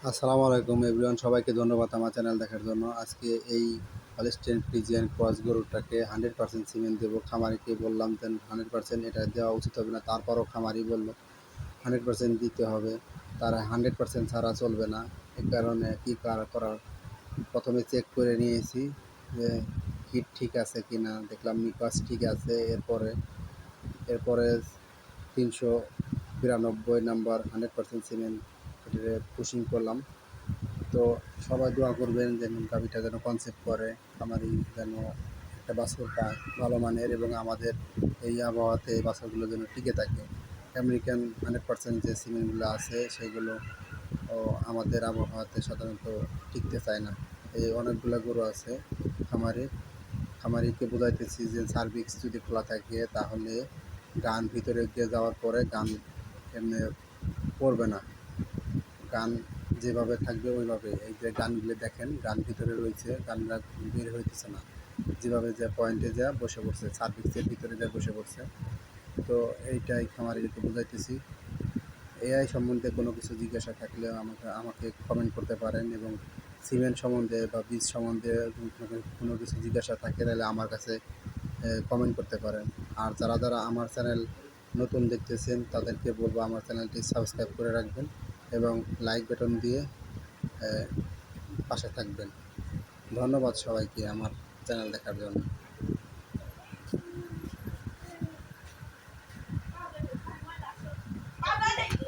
আসসালামু আলাইকুম এভরিওয়ান, সবাইকে ধন্যবাদ আমার চ্যানেল দেখার জন্য। আজকে এই হলস্টেইন ফ্রিজিয়ান ক্রস গরুটাকে 100% সিমেন্ট দেবো। খামারিকে বললাম যে 100% এটা দেওয়া উচিত হবে না, তারপরও খামারি বলল 100% দিতে হবে। তারা 100% ছাড়া চলবে না। এই কারণে কী করার, প্রথমে চেক করে নিয়েছি যে হিট ঠিক আছে কি না, দেখলাম নিকাস ঠিক আছে। এরপরে 392 নাম্বার 100% সিমেন্ট পুশিং করলাম। তো সবাই দোয়া করবেন যেন গাভিটা যেন কনসেপ্ট করে, খামারি যেন একটা বাছুর পায় ভালো মানের, এবং আমাদের এই আবহাওয়াতে এই বাছুরগুলো যেন টিকে থাকে। আমেরিকান 100% যে সিমেন্টগুলো আছে সেগুলো আমাদের আবহাওয়াতে সাধারণত টিকতে চায় না। এই অনেকগুলো গরু আছে খামারিকে বোঝাইতেছি যে সার্ভিক্স যদি খোলা থাকে তাহলে গান ভিতরে গিয়ে যাওয়ার পরে গান এমনি পড়বে না, গান যেভাবে থাকবে ওইভাবে। এই যে গানগুলো দেখেন, গান ভিতরে রয়েছে, গানটা বের হইতেছে না, যেভাবে যে পয়েন্টে যা বসে পড়ছে, সার্ভিসের ভিতরে যা বসে পড়ছে। তো এইটাই খামারিকে বোঝাইতেছি। এআই সম্বন্ধে কোনো কিছু জিজ্ঞাসা থাকলে আমাকে কমেন্ট করতে পারেন, এবং সিমেন্ট সম্বন্ধে বা বীজ সম্বন্ধে কোনো কিছু জিজ্ঞাসা থাকে তাহলে আমার কাছে কমেন্ট করতে পারেন। আর যারা যারা আমার চ্যানেল নতুন দেখতেছেন তাদেরকে বলবো আমার চ্যানেলটি সাবস্ক্রাইব করে রাখবেন এবং লাইক বাটন দিয়ে পাশে থাকবেন। ধন্যবাদ সবাইকে আমার চ্যানেল দেখার জন্য।